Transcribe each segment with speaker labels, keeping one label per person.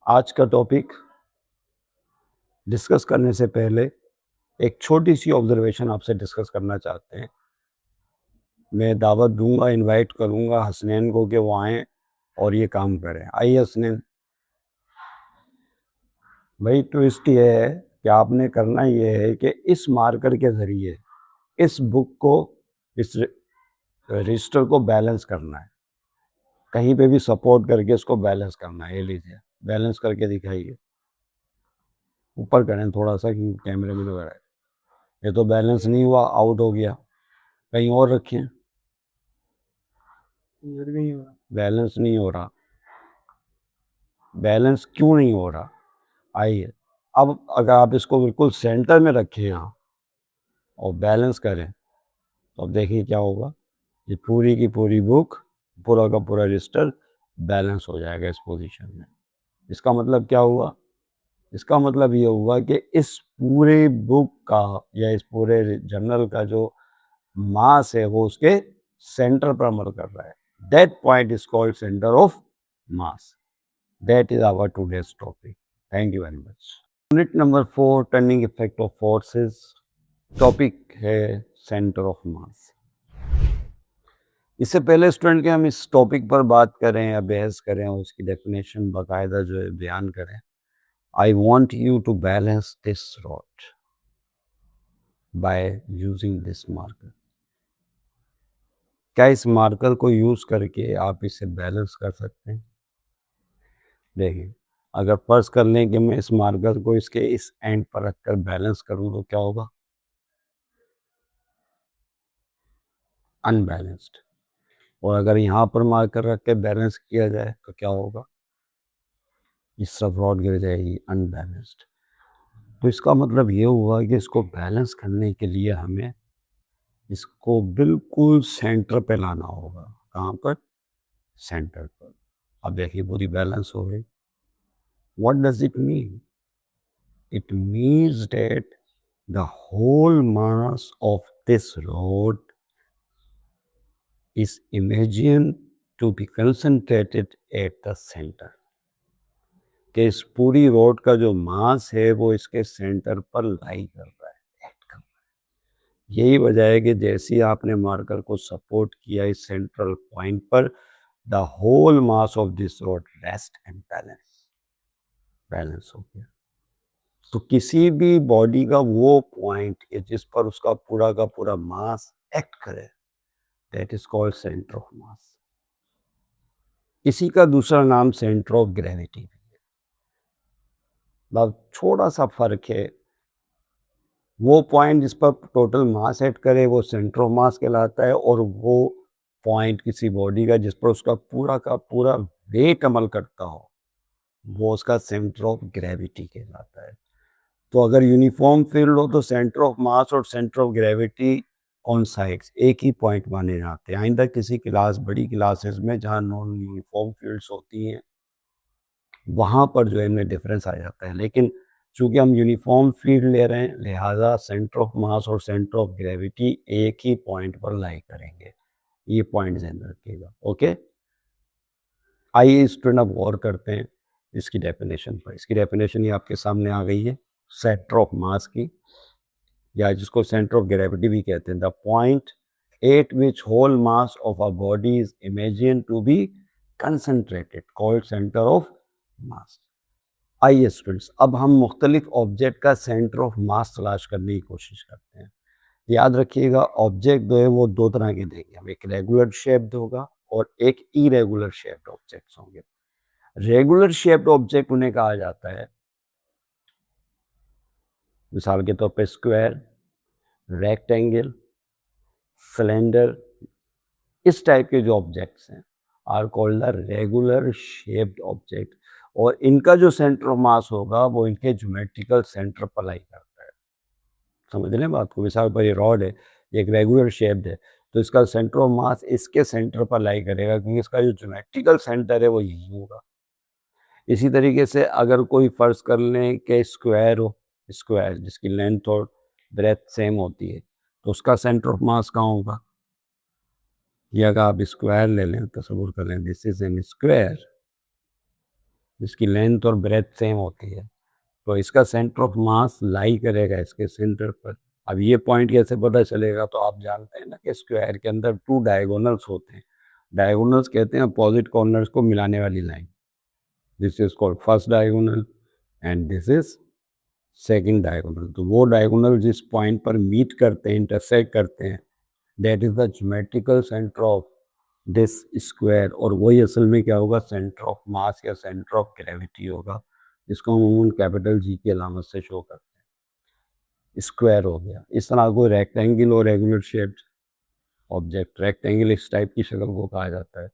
Speaker 1: आज का topic discuss करने से पहले एक छोटी सी ऑब्जर्वेशन आपसे डिस्कस करना चाहते हैं। मैं दावत दूंगा, इनवाइट करूंगा हसनैन को कि वो आएँ और ये काम करें। आइए हसनैन भाई। ट्विस्ट ये है कि आपने करना ये है कि इस मार्कर के ज़रिए इस बुक को, इस रजिस्टर को बैलेंस करना है। कहीं पे भी सपोर्ट करके इसको बैलेंस करना है। ये लीजिए, बैलेंस करके दिखाइए। ऊपर करें थोड़ा सा कि कैमरे में लग रहा है। ये तो बैलेंस नहीं हुआ, आउट हो गया। कहीं और रखें, बैलेंस नहीं हो रहा। बैलेंस क्यों नहीं हो रहा? आइए, अब अगर आप इसको बिल्कुल सेंटर में रखें यहाँ और बैलेंस करें तो अब देखिए क्या होगा। ये पूरी की पूरी बुक, पूरा का पूरा रजिस्टर बैलेंस हो जाएगा इस पोजीशन में। इसका मतलब क्या हुआ? इसका मतलब ये हुआ कि इस पूरे बुक का या इस पूरे जर्नल का जो मास है वो उसके सेंटर पर अमल कर रहा है। That point is called centre of mass. That is our today's topic. Thank you very much. Unit number 4, turning effect of forces. Topic है सेंटर ऑफ मास। इससे पहले स्टूडेंट के हम इस टॉपिक पर बात करें या बहस करें और उसकी डेफिनेशन बाकायदा जो है बयान करें, I want you to balance this rod by using this marker. क्या इस मार्कर को यूज करके आप इसे बैलेंस कर सकते हैं? देखिए, अगर फर्ज कर लें कि मैं इस मार्कर को इसके इस एंड पर रखकर बैलेंस करूं तो क्या होगा? अनबैलेंस्ड। और अगर यहाँ पर मार्कर रख के बैलेंस किया जाए तो क्या होगा? इस तरफ रॉड गिर जाएगी, अनबैलेंस्ड। तो इसका मतलब ये हुआ कि इसको बैलेंस करने के लिए हमें इसको बिल्कुल सेंटर पे लाना होगा। कहाँ पर? सेंटर पर। अब देखिए पूरी बैलेंस हो गई। What does it mean? It means that the whole mass of this rod is imagined to be concentrated at the center. कि इस पूरी रोड का जो मास है वो इसके सेंटर पर लाई कर रहा है, एक्ट कर रहा है। यही वजह है कि जैसे ही आपने मार्कर को सपोर्ट किया इस सेंट्रल पॉइंट पर, the whole mass of this rod rest and balance हो गया। तो किसी भी बॉडी का वो पॉइंट जिस पर उसका पूरा का पूरा मास एक्ट करे, that is called centre of मास। इसी का दूसरा नाम सेंटर ऑफ ग्रेविटी भी है। अब छोटा सा फर्क है। वो पॉइंट जिस पर टोटल मास एक्ट करे वो सेंटर ऑफ मास कहलाता है, और वो पॉइंट किसी बॉडी का जिस पर उसका पूरा का पूरा वेट अमल करता हो वो उसका सेंटर ऑफ ग्रेविटी कहलाता है। तो अगर यूनिफॉर्म फील्ड हो तो सेंटर ऑफ मास और centre of gravity on sides एक ही पॉइंट माने जाते हैं। आइंदा किसी क्लास, बड़ी क्लासेस में जहाँ नॉन यूनिफॉर्म फील्ड्स होती हैं वहाँ पर जो है इनमें डिफरेंस आ जाता है। लेकिन चूंकि हम यूनिफॉर्म फील्ड ले रहे हैं लिहाजा सेंटर ऑफ मास और सेंटर ऑफ ग्रेविटी एक ही पॉइंट पर लाई करेंगे। ये पॉइंट ध्यान रखिएगा। ओके, आइए स्टूडेंट अब गौर करते हैं इसकी डेफिनेशन पर। इसकी डेफिनेशन ये आपके सामने आ गई है सेंटर ऑफ मास की, या जिसको सेंटर ऑफ ग्रेविटी भी कहते हैं। The point at which whole mass of a body is imagine to be concentrated called centre of mass. आइए स्टूडेंट्स, अब हम मुख्तलिफ ऑब्जेक्ट का सेंटर ऑफ मास तलाश करने की कोशिश करते हैं। याद रखिएगा, ऑब्जेक्ट जो है वो दो तरह के देंगे हम। एक रेगुलर शेप्ड होगा और एक इरेगुलर शेप्ड ऑब्जेक्ट्स होंगे। रेगुलर शेप्ड ऑब्जेक्ट उन्हें कहा जाता है, मिसाल के तौर पे स्क्वायर, रेक्टेंगल, सिलेंडर, इस टाइप के जो ऑब्जेक्ट्स हैं are called the regular shaped object. और इनका जो सेंटर ऑफ मास होगा वो इनके ज्योमेट्रिकल सेंटर पर लाई करता है। समझ रहे हैं बात को? मिसाल पर ये रॉड है, ये एक रेगुलर शेप्ड है, तो इसका सेंटर ऑफ मास इसके सेंटर पर लाई करेगा क्योंकि इसका जो ज्योमेट्रिकल सेंटर है वो यही होगा। इसी तरीके से अगर कोई फर्ज कर लें कि स्क्वायर हो, स्क्वायर जिसकी लेंथ और ब्रेथ सेम होती है, तो उसका सेंटर ऑफ मास कहाँ होगा? ये अगर आप स्क्वायर ले लें, तसव्वुर कर लें दिस इज एन स्क्वायर, जिसकी लेंथ और ब्रेथ सेम होती है, तो इसका सेंटर ऑफ मास लाई करेगा इसके सेंटर पर। अब ये पॉइंट कैसे पता चलेगा, तो आप जानते हैं ना कि स्क्वायर के अंदर 2 डायगोनल्स होते हैं। डायगोनल्स कहते हैं अपोजिट कॉर्नर्स को मिलाने वाली line. This is called first diagonal and this is second diagonal. तो वो डायगोनल जिस पॉइंट पर मीट करते हैं, इंटरसेक्ट करते हैं, that is the geometrical centre of this square. और वही असल में क्या होगा, सेंटर ऑफ मास या सेंटर ऑफ ग्रेविटी होगा, जिसको हम अमूमन कैपिटल जी की अलामत से शो करते हैं। स्क्वायर हो गया। इस तरह को रेक्टेंगल और रेगुलर शेप्ड ऑब्जेक्ट, रेक्टेंगल इस टाइप की शक्ल को कहा जाता है,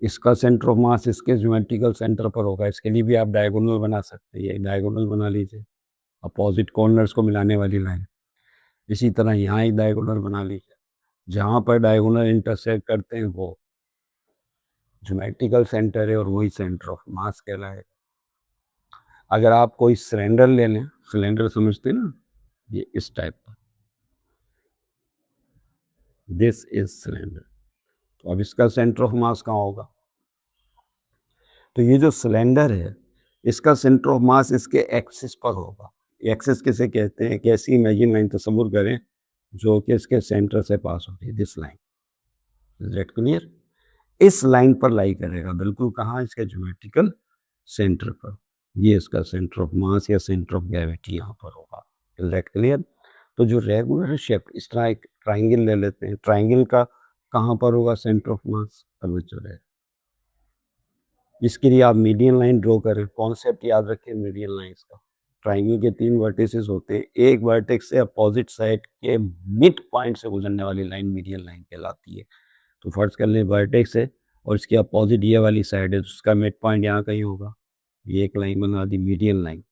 Speaker 1: इसका सेंटर ऑफ मास इसके ज्योमेट्रिकल सेंटर पर होगा। इसके लिए भी आप डायगोनल बना सकते हैं, ये डायगोनल बना लीजिए, अपोजिट कॉर्नर्स को मिलाने वाली लाइन। इसी तरह यहाँ एक डायगोनल बना लीजिए, जहाँ पर डायगोनल इंटरसेक्ट करते हैं वो ज्योमेट्रिकल सेंटर है और वही सेंटर ऑफ मास कहलाएगा। अगर आप कोई सिलेंडर ले लें, सिलेंडर समझते हैं ना, ये इस टाइप का, दिस इज सिलेंडर। तो अब इसका सेंटर ऑफ मास कहाँ होगा, तो ये जो सिलेंडर है इसका सेंटर ऑफ मास इसके एक्सिस पर होगा। एक्सिस किसे कहते हैं, एक ऐसी इमेजिन लाइन तस्वुर करें जो कि इसके सेंटर से पास होती है, this line. Is that clear? इस लाइन पर लाई करेगा, बिल्कुल कहाँ, इसके ज्योमेट्रिकल सेंटर पर। ये इसका सेंटर ऑफ मास या सेंटर ऑफ ग्रेविटी यहाँ पर होगा। Is that clear? तो जो रेगुलर शेप, इस तरह एक ट्राइंगल ले लेते हैं, ट्राइंगल का कहाँ पर होगा सेंटर ऑफ मास, तवज्जो रहे। इसके लिए आप मीडियन लाइन ड्रॉ करें, कॉन्सेप्ट याद रखें मीडियन लाइंस का। ट्राइंगल के 3 वर्टिसेस होते हैं, एक वर्टेक्स से अपोजिट साइड के मिड पॉइंट से गुजरने वाली लाइन मीडियन लाइन कहलाती है। तो फर्ज कर लें वर्टेक्स है और इसकी अपोजिट ये वाली साइड है, तो उसका मिड पॉइंट यहाँ कहीं होगा, ये एक लाइन बना दी मीडियन लाइन।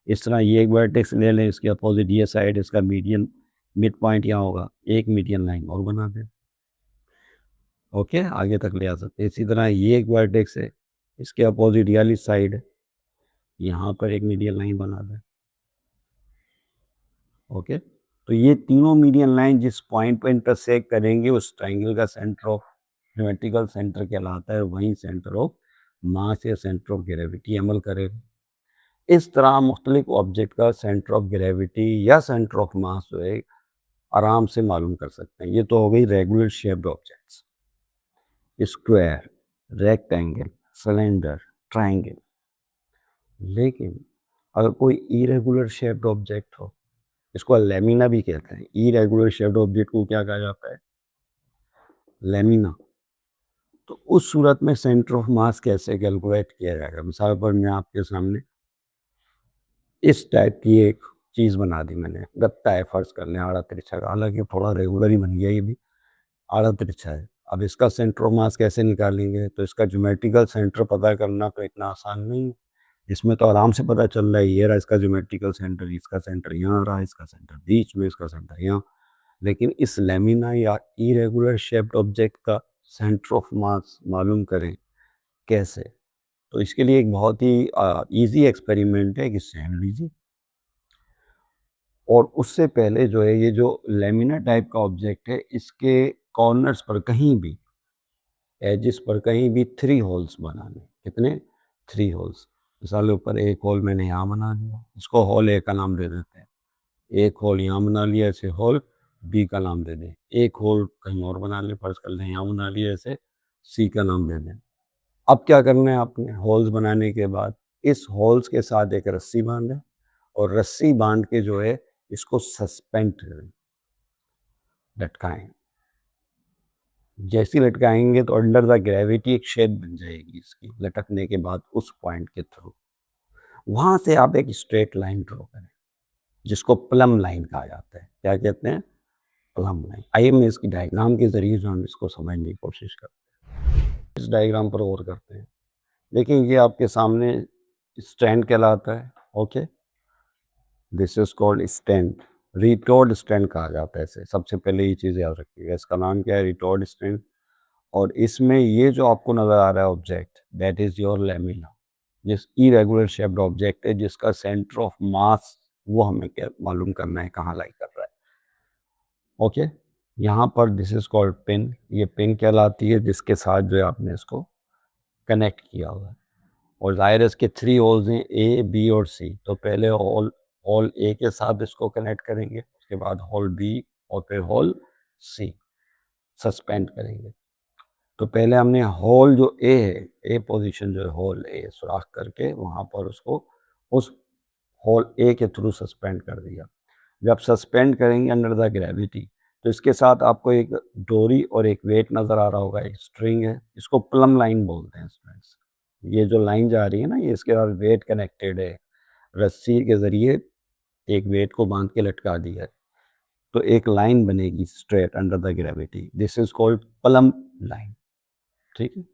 Speaker 1: इस तरह ये एक वर्टेक्स ले लें, इसके अपोजिट ये साइड, इसका मीडियन मिड पॉइंट यहाँ होगा, एक मीडियन लाइन और बना दें। ओके, आगे तक ले आ सकते हैं। इसी तरह ये एक वर्टेक्स है, इसके अपोजिट वाली साइड, यहाँ पर एक मीडियन लाइन बना दें। ओके, तो ये तीनों मीडियन लाइन जिस पॉइंट पर इंटरसेक्ट करेंगे उस ट्राइंगल का सेंटर ऑफ ज्योमेट्रिकल सेंटर कहलाता है, वहीं सेंटर ऑफ मास या सेंटर ऑफ ग्रेविटी अमल करेगा। इस तरह मुख्तलिफ ऑब्जेक्ट का सेंटर ऑफ ग्रेविटी या सेंटर ऑफ मास जो है आराम से मालूम कर सकते हैं। ये तो हो गई regular shaped objects, square, rectangle, cylinder, triangle. लेकिन अगर कोई इरेगुलर शेप्ड ऑब्जेक्ट हो, इसको लेमिना भी कहते हैं। इरेगुलर शेप्ड ऑब्जेक्ट को क्या कहा जाता है, लेमिना। तो उस सूरत में सेंटर ऑफ मास कैसे कैलकुलेट किया जाएगा। मिसाल पर मैं आपके सामने इस टाइप की एक चीज़ बना दी मैंने, गत्ता है फर्ज कर लें आड़ा तिरछा का, हालांकि थोड़ा रेगुलर ही बन गया, ये भी आड़ा तिरछा है। अब इसका सेंटर ऑफ मास कैसे निकालेंगे, तो इसका ज्योमेट्रिकल सेंटर पता करना तो इतना आसान नहीं है। इसमें तो आराम से पता चल रहा है, ये रहा इसका ज्योमेट्रिकल सेंटर, इसका सेंटर यहाँ रहा, इसका सेंटर बीच में, इसका सेंटर यहाँ। लेकिन इस लेमिना या इरेगुलर शेप्ड ऑब्जेक्ट का सेंटर ऑफ मास मालूम करें कैसे, तो इसके लिए एक बहुत ही इजी एक्सपेरिमेंट है कि स्टैंड लीजिए, और उससे पहले जो है ये जो लेमिना टाइप का ऑब्जेक्ट है, इसके कॉर्नर्स पर कहीं भी, एजिस पर कहीं भी 3 होल्स बनाने। कितने? 3 होल्स। मिसाल ऊपर एक होल मैंने यहाँ बना दिया, इसको होल ए का नाम दे देते हैं। एक होल यहाँ बना लिया, ऐसे होल बी का नाम दे दें। एक होल कहीं और बना लें, फर्ज कर लें यहाँ बना लिया, ऐसे सी का नाम दे दें। अब क्या करना है आपने, होल्स बनाने के बाद इस होल्स के साथ एक रस्सी बांधें और रस्सी बांध के जो है इसको सस्पेंड करें, लटकाएं। जैसे लटकाएंगे तो अंडर द ग्रेविटी एक शेप बन जाएगी इसकी, लटकने के बाद उस पॉइंट के थ्रू। वहाँ से आप एक स्ट्रेट लाइन ड्रॉ करें, जिसको प्लम लाइन कहा जाता है। क्या कहते हैं? Plum line. आइए मैं इसकी डायग्राम के ज़रिए जो हम इसको समझने की कोशिश करते हैं। इस डायग्राम पर और करते हैं। देखिए ये आपके सामने स्टैंड कहलाता है। Okay, this is called stand. Retort stand कहा जाता है इसे। सबसे पहले ये चीज़ याद रखिएगा, इसका नाम क्या है, रिटॉर्ड स्टैंड। और इसमें ये जो आपको नज़र आ रहा है object, that is your lamina. जिस इरेगुलर शेप्ड ऑब्जेक्ट है जिसका सेंटर ऑफ मास वो हमें क्या मालूम करना है, कहाँ लाई कर रहा है। ओके, यहाँ पर दिस इज कॉल्ड पिन। ये पिन कहलाती है जिसके साथ जो है आपने इसको कनेक्ट किया हुआ है। और ज़ाहिर है इसके 3 होल्स हैं, ए, बी और सी। तो पहले होल ए के साथ इसको कनेक्ट करेंगे, उसके बाद होल बी और फिर होल सी सस्पेंड करेंगे। तो पहले हमने होल जो ए है, ए पोजीशन जो है होल ए, सुराख करके वहाँ पर उसको उस होल ए के थ्रू सस्पेंड कर दिया। जब सस्पेंड करेंगे अंडर द ग्रेविटी, तो इसके साथ आपको एक डोरी और एक वेट नज़र आ रहा होगा, एक स्ट्रिंग है, इसको प्लम लाइन बोलते हैं स्टूडेंट्स। ये जो लाइन जा रही है ना, ये इसके साथ वेट कनेक्टेड है, रस्सी के ज़रिए एक वेट को बांध के लटका दिया है, तो एक लाइन बनेगी straight under the gravity, this is called plum line. ठीक है,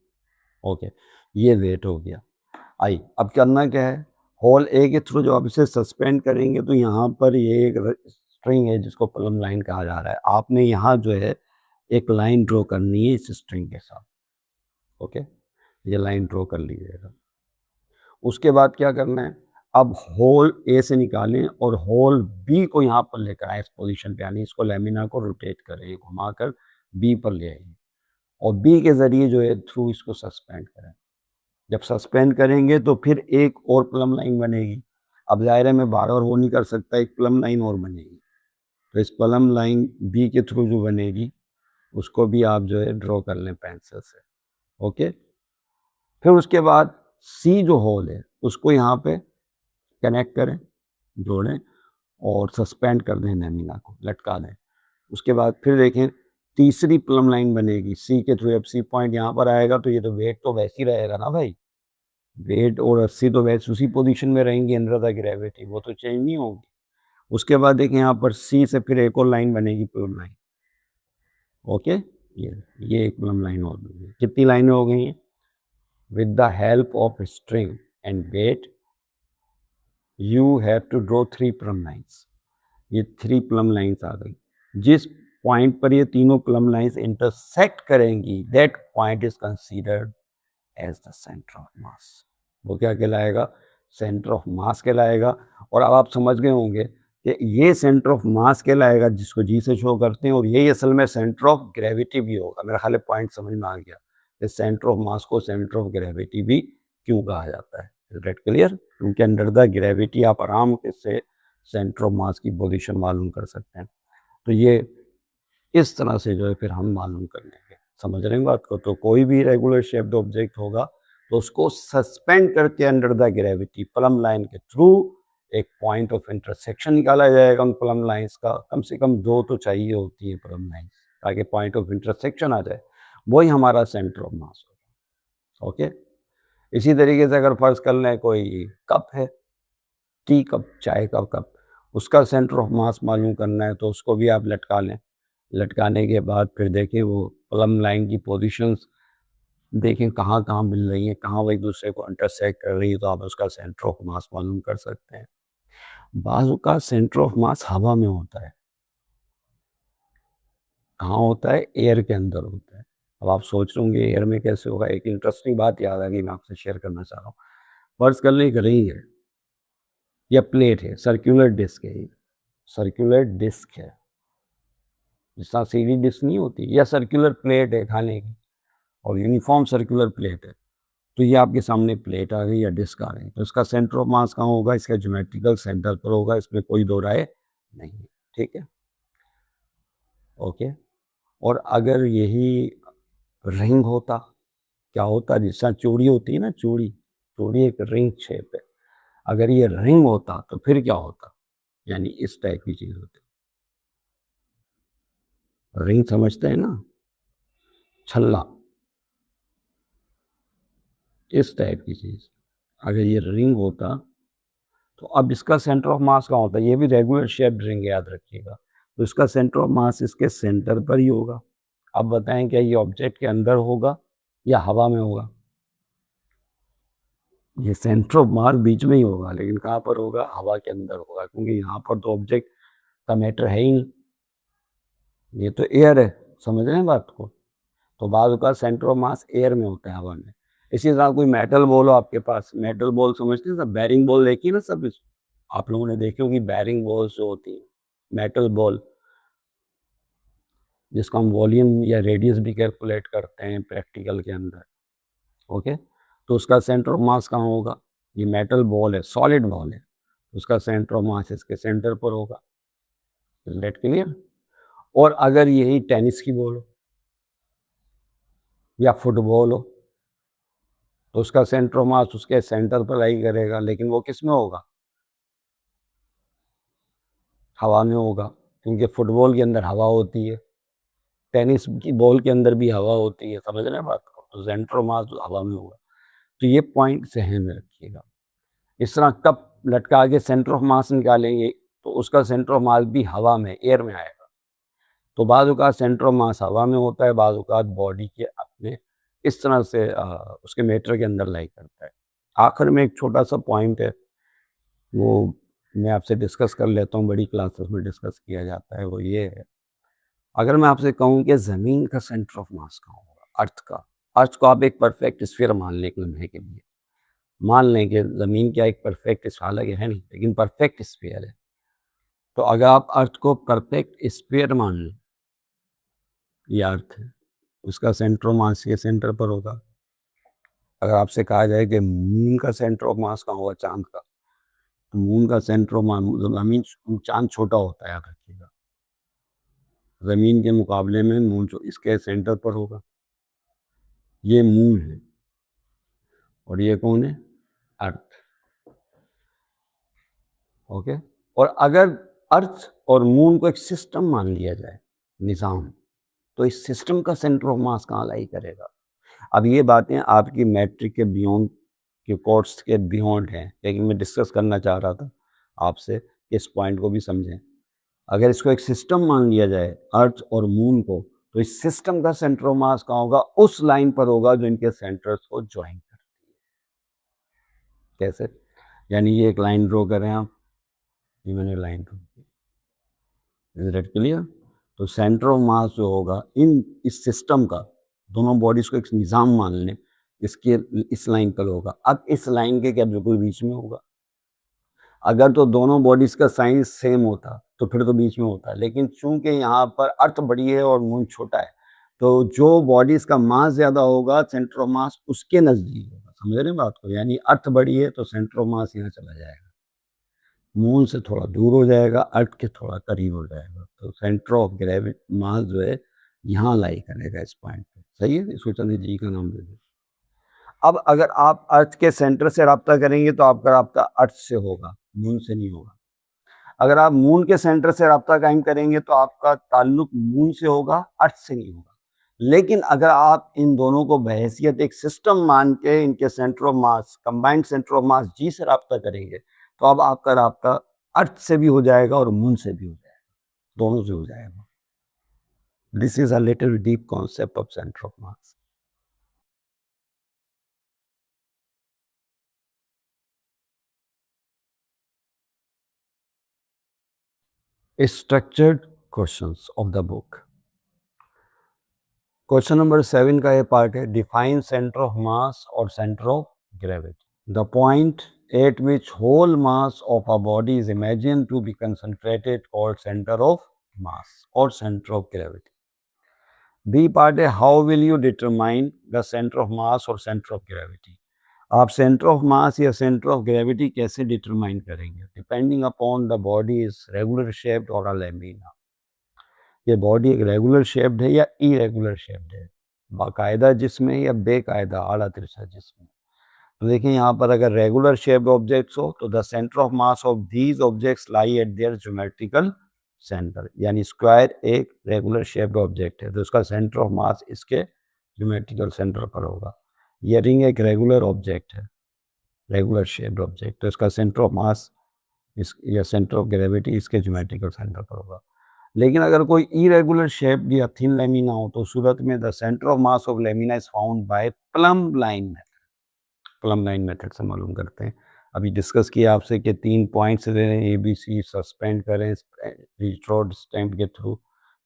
Speaker 1: ओके, ये वेट हो गया। आई अब करना क्या है, होल ए के थ्रू जो आप इसे सस्पेंड करेंगे, तो यहाँ पर ये एक स्ट्रिंग है जिसको प्लम लाइन कहा जा रहा है। आपने यहाँ जो है एक लाइन ड्रॉ करनी है इस स्ट्रिंग के साथ। ओके, ये लाइन ड्रॉ कर लीजिएगा। उसके बाद क्या करना है, अब होल ए से निकालें और होल बी को यहाँ पर लेकर आए इस पोजीशन पे, यानी इसको लेमिना को रोटेट करें, घुमाकर बी पर ले आइए और बी के ज़रिए जो है थ्रू इसको सस्पेंड करें। जब सस्पेंड करेंगे तो फिर एक और प्लम लाइन बनेगी। अब ज़ाहिर है मैं बार बार वो नहीं कर सकता, एक प्लम लाइन और बनेगी। तो इस प्लम लाइन बी के थ्रू जो बनेगी उसको भी आप जो है ड्रॉ कर लें पेंसिल से। ओके, फिर उसके बाद सी जो होल है उसको यहाँ पे कनेक्ट करें, जोड़ें और सस्पेंड कर दें, लेमिना को लटका दें। उसके बाद फिर देखें तीसरी प्लम लाइन बनेगी सी के थ्रू। अब सी पॉइंट यहाँ पर आएगा तो ये तो वेट तो वैसे ही रहेगा ना भाई, वेट और रस्सी तो वैसे उसी पोजीशन में रहेंगी अंडर द ग्रेविटी, वो तो चेंज नहीं होगी। उसके बाद देखें यहाँ पर सी से फिर एक और लाइन बनेगी, प्लम लाइन। ओके, ये एक प्लम लाइन और बनेगी। कितनी लाइनें हो गई हैं? With the help of string and weight you have to draw 3 plumb lines. ये 3 प्लम लाइन्स आ गई। जिस पॉइंट पर ये तीनों प्लम लाइन्स इंटरसेक्ट करेंगी, that point is considered as the centre of mass. वो क्या कहलाएगा? सेंटर ऑफ मास कहलाएगा। और अब आप समझ गए होंगे कि ये सेंटर ऑफ मास कहलाएगा जिसको जी से शो करते हैं, और यही असल में सेंटर ऑफ ग्रेविटी भी होगा। मेरा ख्याल है पॉइंट समझ में आ गया कि सेंटर ऑफ मास को सेंटर ऑफ ग्रेविटी भी क्यों कहा जाता है। Is that clear? क्योंकि अंडर द ग्रेविटी आप आराम से सेंटर ऑफ मास की पोजीशन मालूम कर सकते हैं। तो ये इस तरह से जो है फिर हम मालूम कर लेंगे। समझ रहे हैं बात को? तो कोई भी रेगुलर शेप्ड ऑब्जेक्ट होगा तो उसको सस्पेंड करके under the gravity plum line के थ्रू एक पॉइंट ऑफ इंटरसेक्शन निकाला जाएगा उन प्लम लाइंस का। कम से कम 2 तो चाहिए होती है प्लम लाइंस, ताकि पॉइंट ऑफ इंटरसेक्शन आ जाए, वही हमारा सेंटर ऑफ मास होगा। ओके, इसी तरीके से अगर फर्ज कर लें कोई कप है, टी कप, चाय का कप, उसका सेंटर ऑफ मास मालूम करना है तो उसको भी आप लटका लें। लटकाने के बाद फिर देखें वो प्लम लाइन की पोजीशंस देखें कहाँ कहाँ मिल रही हैं, कहाँ वो एक दूसरे को इंटरसेक्ट कर रही है, तो आप उसका सेंटर ऑफ मास मालूम कर सकते हैं। बाज़ का सेंटर ऑफ मास हवा में होता है। कहाँ होता है? एयर के अंदर होता है। अब आप सोच रहे होंगे एयर में कैसे होगा? एक इंटरेस्टिंग बात याद आ गई, मैं आपसे शेयर करना चाह रहा हूँ। फर्ज कर लें एक रिंग है या प्लेट है, सर्कुलर डिस्क है, सर्कुलर डिस्क है, जिस तरह सीधी डिस्क नहीं होती, या सर्कुलर प्लेट है खाने की, और यूनिफॉर्म सर्कुलर प्लेट है। तो ये आपके सामने प्लेट आ गई या डिस्क आ गई, तो इसका सेंटर ऑफ मास कहाँ होगा? इसका ज्योमेट्रिकल सेंटर पर होगा, इसमें कोई दो राय नहीं है। ठीक है, ओके। और अगर यही रिंग होता, क्या होता? जिस तरह चूड़ी होती है ना, चूड़ी, चूड़ी एक रिंग शेप है। अगर ये रिंग होता तो फिर क्या होता? यानी इस टाइप की चीज़ होती। रिंग समझते हैं ना, छल्ला, इस टाइप की चीज़। अगर ये रिंग होता तो अब इसका सेंटर ऑफ मास कहाँ होता है? ये भी रेगुलर शेप्ड रिंग, याद रखिएगा। तो इसका सेंटर ऑफ मास इसके सेंटर पर ही होगा। अब बताएं क्या ये ऑब्जेक्ट के अंदर होगा या हवा में होगा? ये सेंटर ऑफ मास बीच में ही होगा, लेकिन कहाँ पर होगा? हवा के अंदर होगा, क्योंकि यहाँ पर तो ऑब्जेक्ट का मैटर है ही नहीं, ये तो एयर है। समझ रहे हैं बात को? तो बाद का सेंटर ऑफ मास एयर में होता है, हवा में। इसी तरह कोई मेटल बॉल हो आपके पास, मेटल बॉल समझते हैं सब, बैरिंग बॉल देखी ना सब, आप लोगों ने देखी होगी बैरिंग बॉल्स जो होती हैं, मेटल बॉल, जिसका हम वॉल्यूम या रेडियस भी कैलकुलेट करते हैं प्रैक्टिकल के अंदर। ओके, तो उसका सेंटर ऑफ मास कहाँ होगा? ये मेटल बॉल है, सॉलिड बॉल है, उसका सेंटर ऑफ मास इसके सेंटर पर होगा। Let clear? और अगर यही टेनिस की बॉल हो या फुटबॉल हो तो उसका सेंटर ऑफ मास उसके सेंटर पर लाई करेगा, लेकिन वो किस में होगा? हवा में होगा, क्योंकि फुटबॉल के अंदर हवा होती है, टेनिस की बॉल के अंदर भी हवा होती है। समझ रहे हैं बात को? तो सेंटर ऑफ मास हवा में होगा। तो ये पॉइंट ज़हन में रखिएगा। इस तरह कप लटका के सेंटर ऑफ मास निकालेंगे तो उसका सेंटर ऑफ मास भी हवा में, एयर में आएगा। तो बाज़ औक़ात सेंटर ऑफ मास हवा में होता है, बाज़ औक़ात बॉडी के अपने इस तरह से उसके मैटर के अंदर लाई करता है। आखिर में एक छोटा सा पॉइंट है, वो मैं आपसे डिस्कस कर लेता हूँ, बड़ी क्लासेस में डिस्कस किया जाता है। वो ये है, अगर मैं आपसे कहूँ कि ज़मीन का सेंटर ऑफ मास कहाँ होगा, अर्थ का, अर्थ को आप एक परफेक्ट स्फीयर मान लें एक लम्हे के लिए, मान लें कि ज़मीन क्या एक परफेक्ट, हालांकि है नहीं, लेकिन परफेक्ट स्फीयर है। तो अगर आप अर्थ को परफेक्ट स्फीयर मान लें, ये अर्थ है, उसका सेंटर ऑफ मास के सेंटर पर होगा। अगर आपसे कहा जाए कि मून का सेंटर ऑफ मास कहाँ होगा, चांद का, तो मून का सेंटर ऑफ मास, ज़मीन, चांद छोटा होता है, याद रखिएगा, ज़मीन के मुकाबले में मून इसके सेंटर पर होगा। ये मून है और ये कौन है? अर्थ। ओके। और अगर अर्थ और मून को एक सिस्टम मान लिया जाए, निज़ाम, तो इस सिस्टम का सेंटर ऑफ मास कहाँ लाई करेगा? अब ये बातें आपकी मैट्रिक के बियॉन्ड के कोर्स के बियॉन्ड हैं, लेकिन मैं डिस्कस करना चाह रहा था आपसे, इस पॉइंट को भी समझें। अगर इसको एक सिस्टम मान लिया जाए, अर्थ और मून को, तो इस सिस्टम का सेंटर ऑफ मास कहाँ होगा? उस लाइन पर होगा जो इनके सेंटर्स को ज्वाइन करती है। कैसे? यानी ये एक लाइन ड्रॉ करें आप, ये मैंने लाइन ड्रॉ की, इज दैट क्लियर? तो सेंटर ऑफ मास जो होगा इस सिस्टम का, दोनों बॉडीज को एक निज़ाम मान लें, इसके इस लाइन पर होगा। अब इस लाइन के क्या बिल्कुल बीच में होगा? अगर तो दोनों बॉडीज का साइज सेम होता तो फिर तो बीच में होता है, लेकिन चूंकि यहाँ पर अर्थ बड़ी है और मून छोटा है, तो जो बॉडीज का मास ज़्यादा होगा, सेंटर ऑफ मास उसके नज़दीक होगा। समझ रहे हैं बात को? यानी अर्थ बड़ी है तो सेंटर ऑफ मास यहाँ चला जाएगा, मून से थोड़ा दूर हो जाएगा, अर्थ के थोड़ा करीब हो जाएगा, तो सेंटर ऑफ ग्रेविटी मास जो है यहाँ लाई करेगा, इस पॉइंट पे। सही है? इसको चंद्र जी का नाम दे दें। अब अगर आप अर्थ के सेंटर से रब्ता करेंगे तो आपका रब्ता अर्थ से होगा, मून से नहीं होगा। अगर आप मून के सेंटर से रब्ता कायम करेंगे तो आपका ताल्लुक मून से होगा, अर्थ से नहीं होगा। लेकिन अगर आप इन दोनों को बहैसियत एक सिस्टम मान के इनके centre of mass, combined centre of mass G से रब्ता करेंगे, तो अब आपका रब्ता अर्थ से भी हो जाएगा और मून से भी हो जाएगा, दोनों से हो जाएगा। This is a little deep concept of centre of mass. Structured questions of the book. Question number 7 का ये पार्ट है, डिफाइन सेंटर ऑफ मास और centre of gravity. The point at which whole mass of a body is imagined to be concentrated called center of mass or center of gravity. B part है, how will you determine the center of mass or center of gravity? आप centre of मास या centre of gravity कैसे determine करेंगे? Depending upon the body is regular shaped और अ lamina. ये body एक regular shaped है या इरेगुलर शेप्ड है, बाकायदा जिस्म है या बेकायदा आला तिरछा जिस्म है। तो देखिए यहाँ पर अगर रेगुलर शेप्ड ऑब्जेक्ट्स हो तो the centre of mass of these objects lie at there geometrical centre, यानी स्क्वायर एक रेगुलर शेप्ड ऑब्जेक्ट है तो उसका सेंटर ऑफ मास इसके ज्योमेट्रिकल सेंटर पर होगा। ये रिंग एक रेगुलर ऑब्जेक्ट है, रेगुलर शेप्ड ऑब्जेक्ट, तो इसका सेंटर ऑफ मास इस या सेंटर ऑफ ग्रेविटी इसके ज्योमेट्रिकल सेंटर पर होगा। लेकिन अगर कोई इरेगुलर शेप या थिन लेमिना हो तो सूरत में the centre of mass of lamina is found by plum line method. Plum line method से मालूम करते हैं। अभी डिस्कस किया आपसे कि 3 पॉइंट्स दे रहे हैं, ABC सस्पेंड करें रीच स्टैम्प के थ्रू,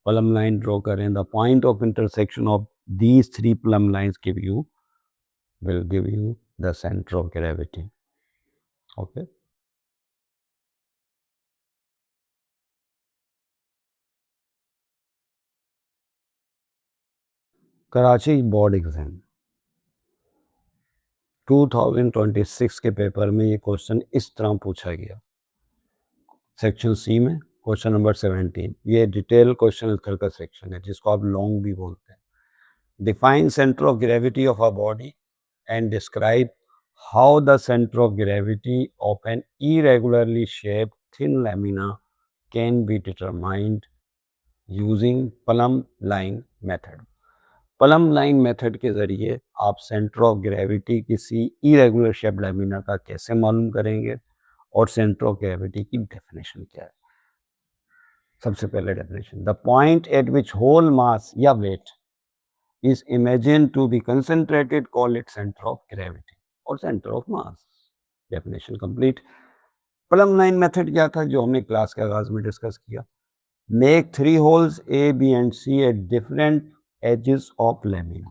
Speaker 1: प्लम लाइन ड्रॉ करें, the point of intersection of these 3 plumb lines will give you the center of gravity. Okay. Karachi board exam, 2026 के पेपर में ये क्वेश्चन इस तरह पूछा गया। सेक्शन सी में क्वेश्चन नंबर 17, ये डिटेल क्वेश्चन आंसर का सेक्शन है जिसको आप लॉन्ग भी बोलते हैं। Define centre of gravity of a body and describe how the centre of gravity of an irregularly shaped thin lamina can be determined using Plumb line method। Plumb line method के ज़रिए आप centre of gravity किसी irregular shape lamina का कैसे मालूम करेंगे और centre of gravity की डेफिनेशन क्या है। सबसे पहले definition, the point at which whole mass या weight is imagine to be concentrated call it centre of gravity और centre of mass. Definition complete. Plumb line method क्या था जो हमने क्लास के आगाज में डिस्कस किया। Make 3 holes A B and C at different edges of lamina.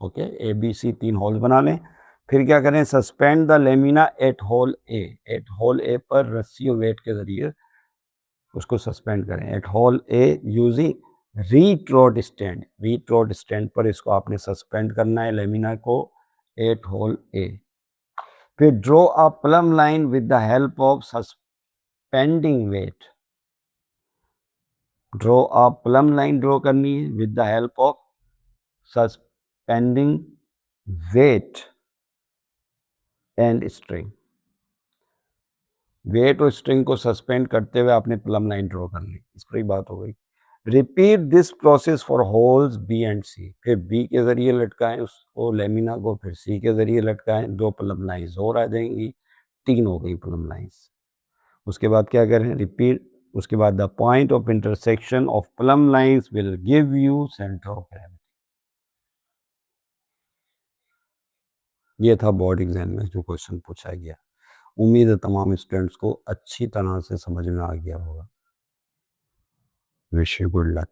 Speaker 1: Okay, A B C 3 holes बना लें। फिर क्या करें, suspend the lamina at hole A. At hole A पर रस्सी और वेट के जरिए उसको सस्पेंड करें। At hole A using retort rod stand. Retort rod stand पर इसको आपने सस्पेंड करना है लेमिना को एट होल ए। फिर draw a plumb line with the help of suspending weight. Draw a plumb line draw करनी है with the help of suspending weight and string. Weight और स्ट्रिंग को सस्पेंड करते हुए आपने प्लम लाइन ड्रॉ कर ली। इस पर ही बात हो गई। Repeat this process for holes B and C. फिर बी के जरिए लटकाएं उसको लेमिना को, फिर सी के जरिए लटकाएं। 2 प्लम लाइन्स और आ जाएंगी, 3 हो गई प्लम लाइन्स। उसके बाद क्या करें, रिपीट। उसके बाद the point of intersection of plum lines will give you centre of gravity. ये था बोर्ड एग्जाम में जो क्वेश्चन पूछा गया। उम्मीद है तमाम स्टूडेंट्स को अच्छी तरह से समझ में आ गया होगा। Wish you good luck.